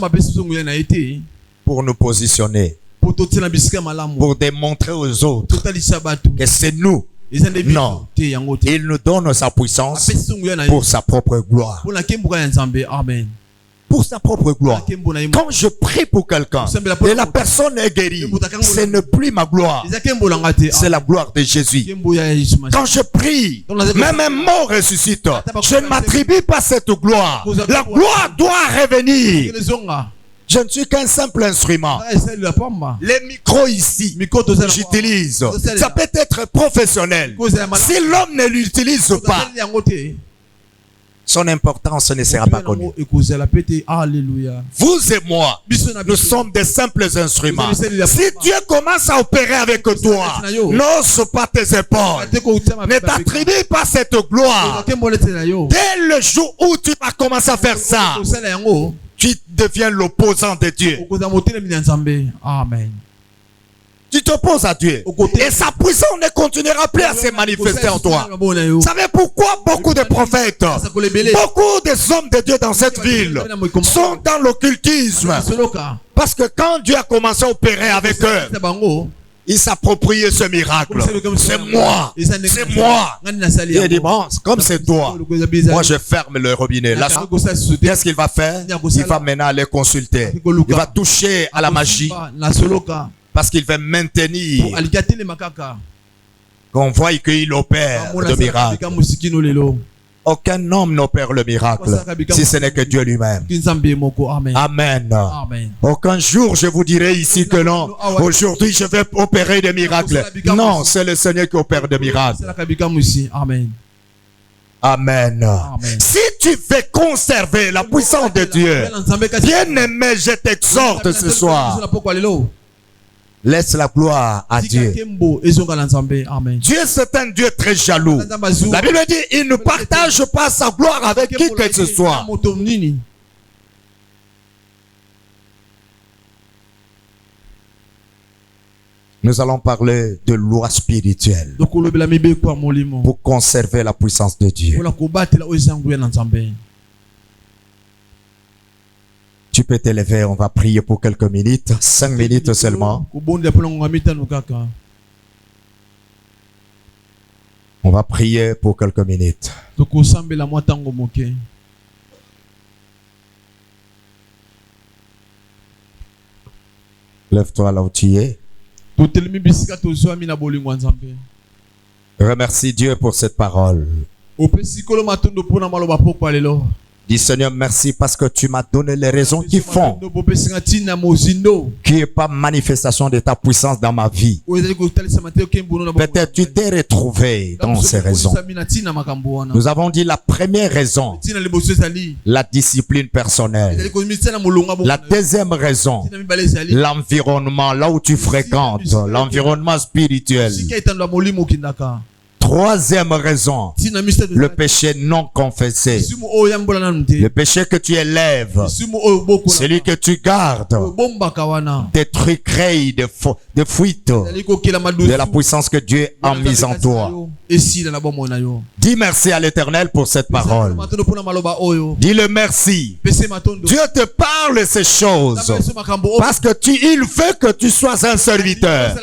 pour nous positionner, pour démontrer aux autres que c'est nous. Non, il nous donne sa puissance pour sa propre gloire. Amen. Pour sa propre gloire. Quand je prie pour quelqu'un et la personne est guérie, ce n'est plus ma gloire, c'est la gloire de Jésus. Quand je prie, même un mort ressuscite, je ne m'attribue pas cette gloire. La gloire doit revenir. Je ne suis qu'un simple instrument. Les micros ici, j'utilise. Ça peut être professionnel. Si l'homme ne l'utilise pas, son importance ne sera pas connue. Vous et moi, nous sommes des simples instruments. Si Dieu commence à opérer avec toi, n'ose pas tes épaules. Ne t'attribue pas cette gloire. Dès le jour où tu vas commencer à faire ça, tu deviens l'opposant de Dieu. Amen. Tu t'opposes à Dieu. Et sa puissance ne continuera plus à se manifester en toi. Vous savez pourquoi beaucoup de prophètes, beaucoup des hommes de Dieu dans cette ville sont dans l'occultisme? Parce que quand Dieu a commencé à opérer avec eux, ils s'appropriaient ce miracle. C'est moi. C'est moi. Il a dit, bon, comme c'est toi, moi je ferme le robinet. Là, qu'est-ce qu'il va faire? Il va maintenant aller consulter. Il va toucher à la magie. Parce qu'il veut maintenir qu'on voit qu'il opère le miracle. Aucun homme n'opère le miracle si ce n'est que Dieu lui-même. Amen. Aucun jour je vous dirai ici que non. Aujourd'hui je vais opérer des miracles. Non, c'est le Seigneur qui opère des miracles. Amen. Amen. Si tu veux conserver la puissance de Dieu, bien-aimé, je t'exhorte ce soir. Laisse la gloire à Dieu. Dieu, c'est un Dieu très jaloux. La Bible dit, il ne partage pas sa gloire avec qui que ce soit. Nous allons parler de loi spirituelle pour conserver la puissance de Dieu. Tu peux t'élever, on va prier pour quelques minutes, 5 minutes seulement. On va prier pour quelques minutes. Lève-toi là où tu es. Remercie Dieu pour cette parole. Dis Seigneur, merci parce que tu m'as donné les raisons qui font qu'il n'y ait pas manifestation de ta puissance dans ma vie. Peut-être tu t'es retrouvé dans ces raisons. Nous avons dit la première raison, la discipline personnelle. La deuxième raison, l'environnement, là où tu fréquentes, l'environnement spirituel. Troisième raison, le péché non confessé. Le péché que tu élèves, celui que tu gardes, détruit, crée de fuite de la puissance que Dieu a mise en toi. Dis merci à l'Éternel pour cette parole. Dis-le merci. Dieu te parle ces choses parce que il veut que tu sois un serviteur,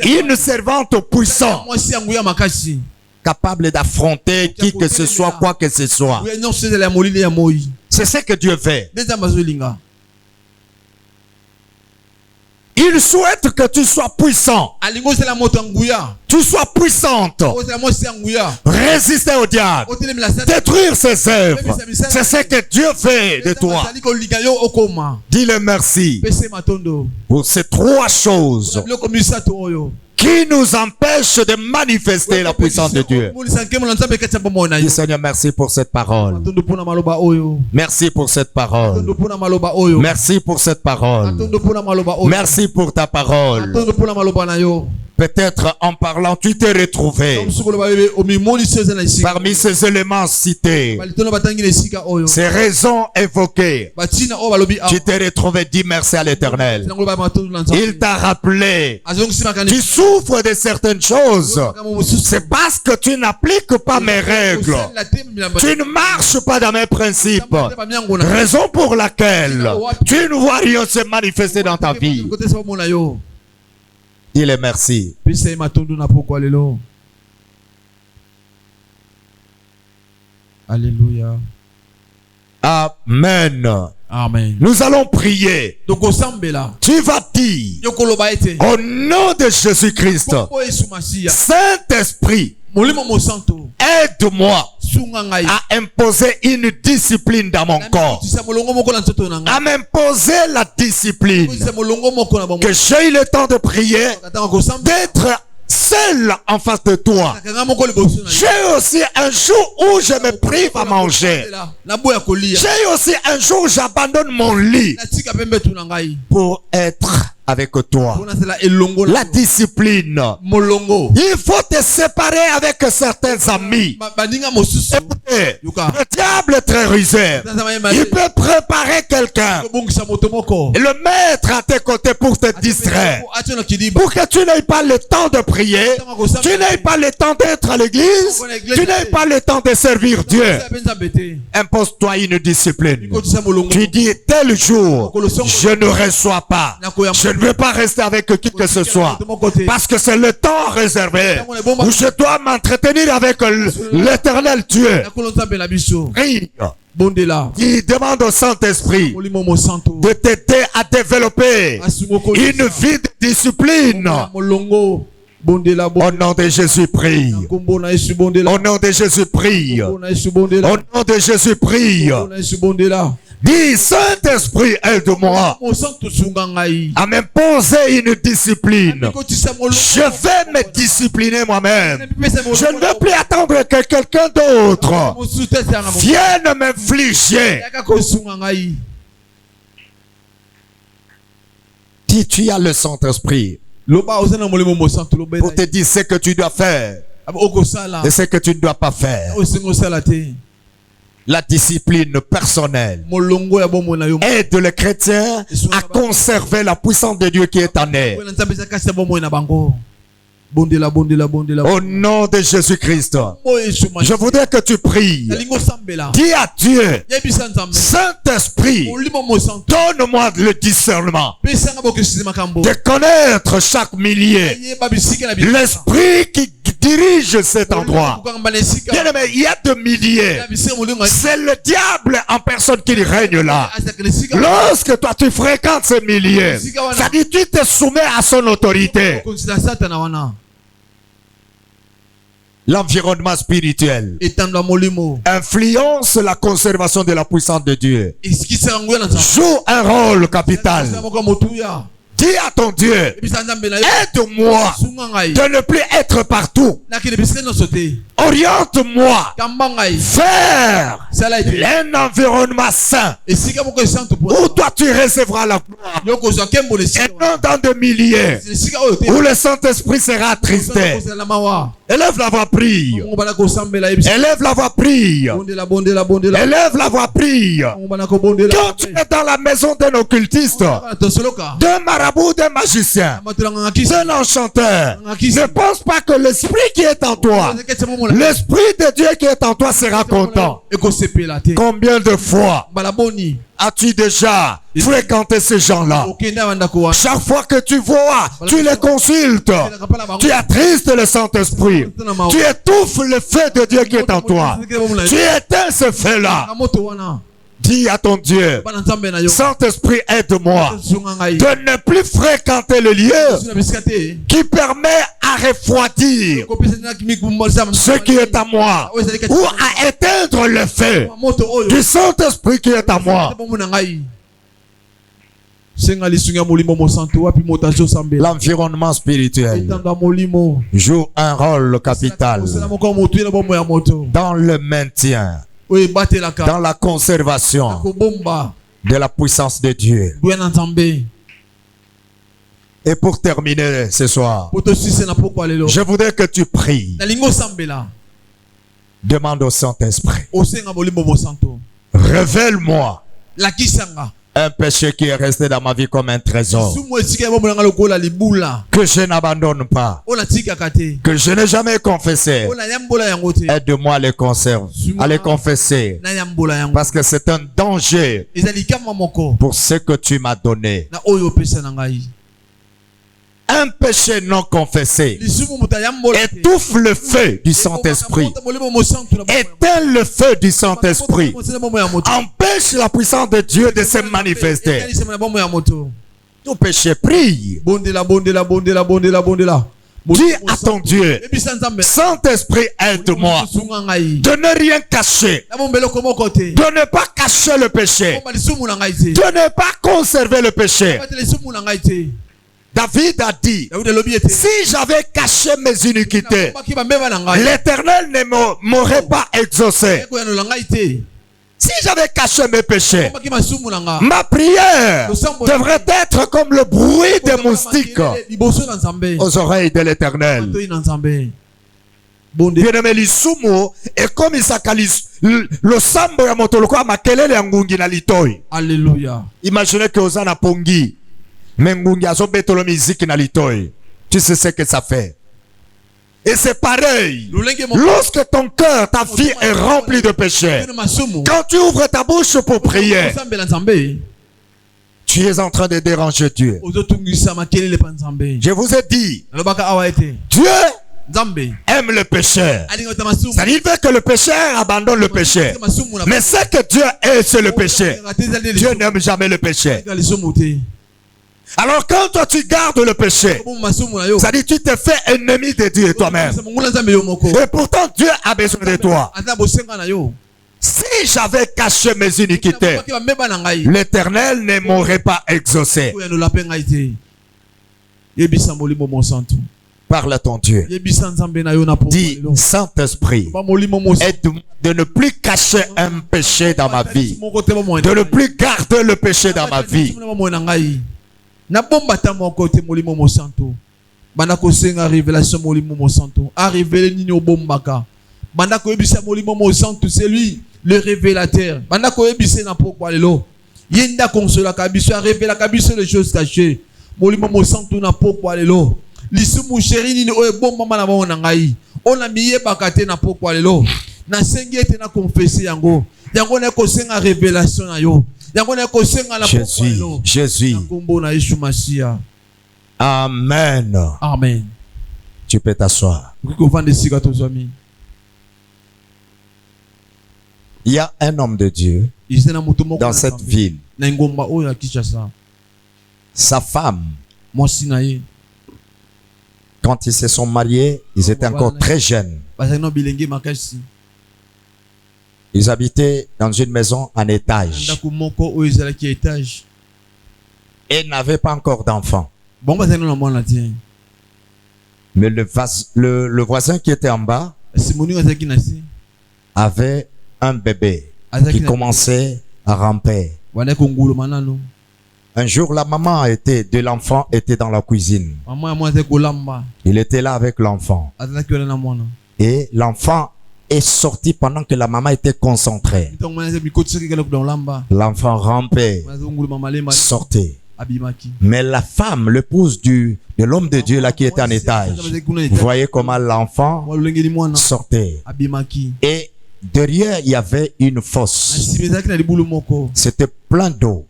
une servante puissante, capable d'affronter qui que ce soit, quoi que ce soit. C'est ce que Dieu fait. Il souhaite que tu sois puissant. Tu sois puissante. Résister au diable. Détruire ses œuvres. C'est ce que Dieu fait de toi. Dis-le merci pour ces trois choses qui nous empêchent de manifester la puissance de Dieu. Dis Seigneur, merci pour cette parole. Merci pour cette parole. Merci pour cette parole. Merci pour ta parole. Peut-être en parlant, tu t'es retrouvé parmi ces éléments cités, ces raisons évoquées. Tu t'es retrouvé, dis merci à l'Éternel. Il t'a rappelé, tu souffres de certaines choses. C'est parce que tu n'appliques pas mes règles. Tu ne marches pas dans mes principes. Raison pour laquelle tu ne vois rien se manifester dans ta vie. Dis-le merci. Alléluia. Amen. Amen. Nous allons prier. Tu vas dire au nom de Jésus-Christ, Saint-Esprit, aide-moi à imposer une discipline dans mon corps, à m'imposer la discipline, que j'ai le temps de prier, d'être seul en face de toi. J'ai aussi un jour où je me prive à manger. J'ai aussi un jour où j'abandonne mon lit pour être avec toi. La discipline. Il faut te séparer avec certains amis. Écoutez, le diable est très rusé. Il peut préparer quelqu'un et le mettre à tes côtés pour te distraire, pour que tu n'aies pas le temps de prier, tu n'aies pas le temps d'être à l'église, tu n'aies pas le temps de servir Dieu. Impose-toi une discipline. Tu dis tel jour, je ne reçois pas, je ne veux pas rester avec qui que ce soit, parce que c'est le temps réservé où je dois m'entretenir avec l'Éternel Dieu. Prie. Il demande au Saint-Esprit de t'aider à développer une vie de discipline. Au nom de Jésus, prie. Au nom de Jésus, prie. Au nom de Jésus, prie. Dis, Saint-Esprit, aide-moi à m'imposer une discipline. Je vais me discipliner moi-même. Je ne veux plus attendre que quelqu'un d'autre vienne m'infliger. Dis, tu as le Saint-Esprit pour te dire ce que tu dois faire et ce que tu ne dois pas faire. La discipline personnelle aide les chrétiens à conserver la puissance de Dieu qui est en eux. Au nom de Jésus-Christ, je voudrais que tu pries. Dis à Dieu, Saint-Esprit, donne-moi le discernement de connaître chaque millier, l'esprit qui dirige cet endroit. Bien aimé, il y a de milliers. C'est le diable en personne qui règne là. Lorsque toi tu fréquentes ces milliers, ça dit tu te soumets à son autorité. L'environnement spirituel influence la conservation de la puissance de Dieu. Joue un rôle capital. Dis à ton Dieu, aide-moi de ne plus être partout. Oriente-moi vers un environnement sain où toi tu recevras la gloire. Et non dans de milliers où le Saint-Esprit sera attristé. Élève la voix, prie. Élève la voix, prie. Élève la voix, prie. Quand tu es dans la maison d'un occultiste, d'un marabout, d'un magicien, d'un enchanteur, ne pense pas que l'esprit qui est en toi, l'esprit de Dieu qui est en toi sera content. Combien de fois as-tu déjà fréquenté ces gens-là? Chaque fois que tu vois, tu les consultes. Tu attristes le Saint-Esprit. Tu étouffes le feu de Dieu qui est en toi. Tu éteins ce feu-là. Dis à ton Dieu, Saint-Esprit, aide-moi de ne plus fréquenter le lieu qui permet à refroidir ce qui est à moi ou à éteindre le feu du Saint-Esprit qui est à moi. L'environnement spirituel joue un rôle capital dans le maintien, dans la conservation de la puissance de Dieu. Et pour terminer ce soir, je voudrais que tu pries. Demande au Saint-Esprit, révèle-moi un péché qui est resté dans ma vie comme un trésor, que je n'abandonne pas, que je n'ai jamais confessé. Aide-moi à les conserver, à les confesser, parce que c'est un danger pour ce que tu m'as donné. Un péché non confessé étouffe le feu du Saint-Esprit, éteint le feu du Saint-Esprit, empêche la puissance de Dieu de se manifester. Tout péché, prie. Dis à ton Dieu, Saint-Esprit, aide-moi de ne rien cacher, de ne pas cacher le péché, de ne pas conserver le péché. David a dit, si j'avais caché mes iniquités, l'Éternel ne m'aurait pas exaucé. Si j'avais caché mes péchés, ma prière devrait être comme le bruit des moustiques aux oreilles de l'Éternel. Bien-aimé, lisumu et comme le sambo ya motoloko makelele ya ngungi na litoi. Alléluia. Imaginez que Osana pongi mengungi azobetolo musique na litoi. Tu sais ce que ça fait. Et c'est pareil. Lorsque ton cœur, ta vie est remplie de péchés, quand tu ouvres ta bouche pour prier, tu es en train de déranger Dieu. Je vous ai dit, Dieu aime le pécheur. Ça veut dire que le pécheur abandonne le péché. Mais ce que Dieu est, c'est le péché. Dieu n'aime jamais le péché. Alors quand toi tu gardes le péché, ça dit tu te fais ennemi de Dieu toi-même. Et pourtant Dieu a besoin de toi. Si j'avais caché mes iniquités, l'Éternel ne m'aurait pas exaucé. Parle à ton Dieu. Dis, Saint-Esprit, aide-moi de ne plus cacher un péché dans ma vie, de ne plus garder le péché dans ma vie. Na bomba ta moko te molimo mo santo banda ko senga révélation molimo mo santo a révélé nini obombaka banda ko ebisa molimo mo santo c'est lui le révélateur. Banda ko ebise na pokwa lelo. Yenda consola kabiso révéla kabiso les choses cachées. Molimo mo santu na pokwa lelo. Lisu mu chéri ni o bomba na ba na ngai. Ona miye bakate na pokwa lelo. Na sengi ete na confesser yango. Yango na ko senga révélation na yo. Yango na ko senga la pokwa lelo. Jésus. Kombo na Yesu Masia. Amen. Amen. Tu peux t'asseoir. Il y a un homme de Dieu dans cette ville. Sa femme, quand ils se sont mariés, ils étaient encore très jeunes. Ils habitaient dans une maison en étage. Et n'avaient pas encore d'enfants. Mais le voisin qui était en bas avait un bébé qui commençait à ramper. Un jour, la maman de l'enfant était dans la cuisine. Il était là avec l'enfant. Et l'enfant est sorti pendant que la maman était concentrée. L'enfant rampait, sortait. Mais la femme, l'épouse de l'homme de Dieu là qui était en étage, vous voyez comment l'enfant sortait. Et derrière, il y avait une fosse. C'était plein d'eau.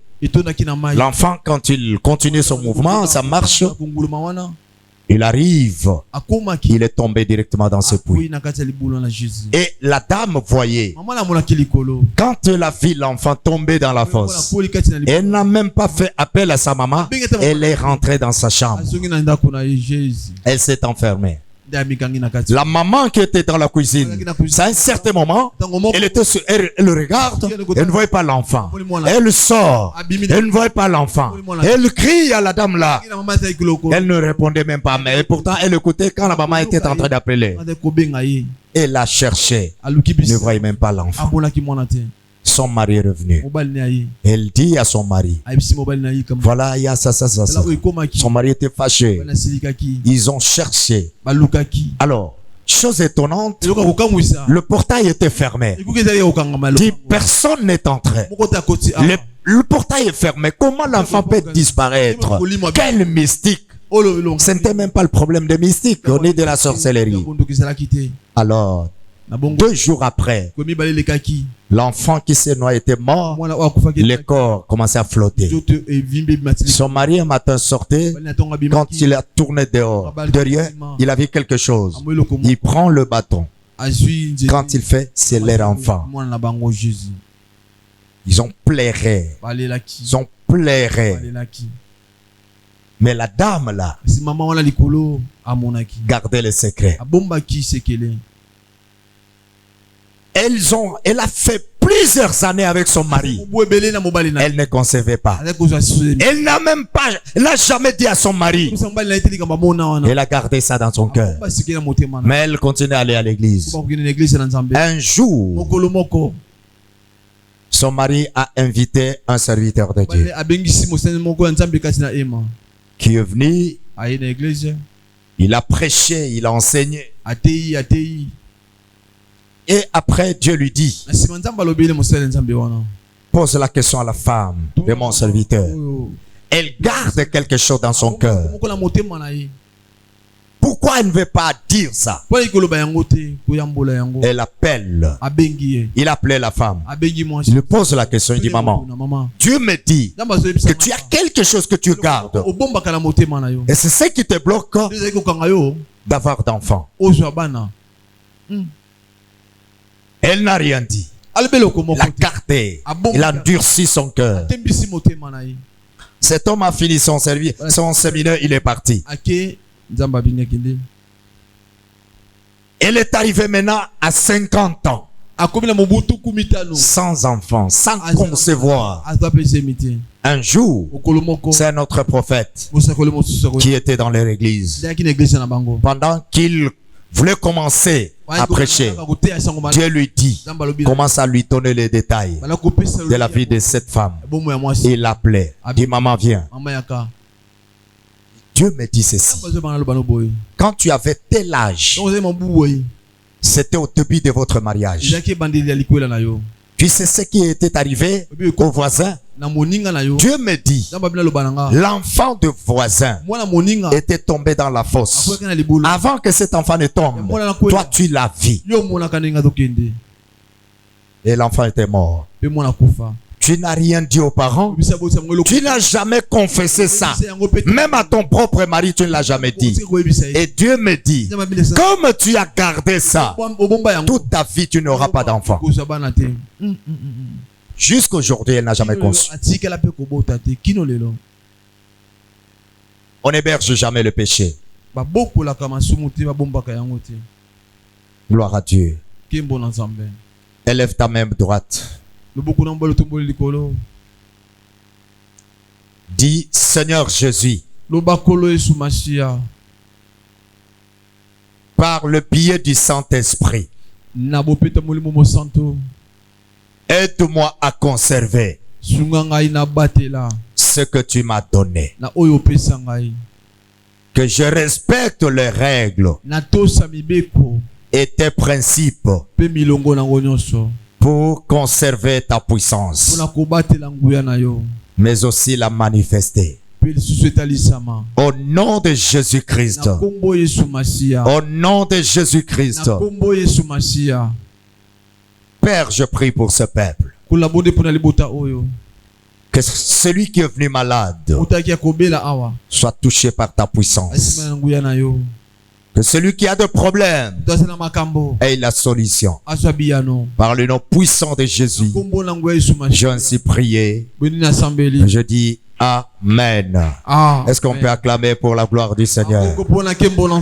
L'enfant, quand il continue son mouvement, sa marche, il arrive, il est tombé directement dans ce puits. Et la dame voyait, quand elle a vu l'enfant tomber dans la fosse, elle n'a même pas fait appel à sa maman, elle est rentrée dans sa chambre. Elle s'est enfermée. La maman qui était dans la cuisine, à un certain moment, elle regarde, elle ne voyait pas l'enfant. Elle sort, elle ne voyait pas l'enfant. Elle crie à la dame là. Elle ne répondait même pas, mais pourtant elle écoutait quand la maman était en train d'appeler. Elle la cherchait, ne voyait même pas l'enfant. Son mari est revenu. Elle dit à son mari, voilà, il y a ça. Son mari était fâché. Ils ont cherché. Alors, chose étonnante, le portail était fermé. Dit, personne n'est entré. Le portail est fermé. Comment l'enfant peut disparaître? Quel mystique! Ce n'était même pas le problème de mystique, ni de la sorcellerie. Alors, 2 jours après, l'enfant qui s'est noyé était mort. Le corps commençait à flotter. Son mari un matin sortait. Quand il a tourné dehors, derrière, il a vu quelque chose. Il prend le bâton. Quand il fait, c'est leur enfant. Ils ont pleuré. Ils ont pleuré. Mais la dame là gardait le secret. Elle a fait plusieurs années avec son mari. Elle ne concevait pas. Elle n'a jamais dit à son mari. Elle a gardé ça dans son cœur. Mais elle continue à aller à l'église. Un jour, son mari a invité un serviteur de Dieu qui est venu. Il a prêché, il a enseigné. Et après, Dieu lui dit, pose la question à la femme de mon serviteur. Elle garde quelque chose dans son cœur. Pourquoi elle ne veut pas dire ça? Elle appelle. Il appelait la femme. Il lui pose la question. Il dit, maman, Dieu me dit que tu as quelque chose que tu gardes. Et c'est ce qui te bloque d'avoir d'enfants. Elle n'a rien dit. Il a gardé. Il a endurci son cœur. Cet homme a fini son séminaire. Il est parti. Elle est arrivée maintenant à 50 ans. Sans enfant, sans concevoir. Un jour, c'est un autre prophète qui était dans leur église. Pendant qu'il voulait commencer à prêcher, Dieu lui dit, commence à lui donner les détails de la vie de cette femme. Il l'appelait. Dit, maman, viens. Dieu me dit ceci. Quand tu avais tel âge, c'était au début de votre mariage. Tu sais ce qui était arrivé au voisin? Dieu me dit, l'enfant de voisin était tombé dans la fosse. Avant que cet enfant ne tombe, toi tu l'as vu. Et l'enfant était mort. Tu n'as rien dit aux parents. Tu n'as jamais confessé ça. Même à ton propre mari, tu ne l'as jamais dit. Et Dieu me dit, comme tu as gardé ça, toute ta vie, tu n'auras pas d'enfant. Jusqu'aujourd'hui, elle n'a jamais conçu. On n'héberge jamais le péché. Gloire à Dieu. Élève ta main droite. Dis, Seigneur Jésus, par le biais du Saint-Esprit, aide-moi à conserver ce que tu m'as donné. Que je respecte les règles et tes principes pour conserver ta puissance, mais aussi la manifester. Au nom de Jésus-Christ. Au nom de Jésus-Christ. Père, je prie pour ce peuple. Que celui qui est venu malade soit touché par ta puissance. Que celui qui a des problèmes ait la solution. Par le nom puissant de Jésus, j'ai ainsi prié. Je dis Amen. Est-ce qu'on peut acclamer pour la gloire du Seigneur?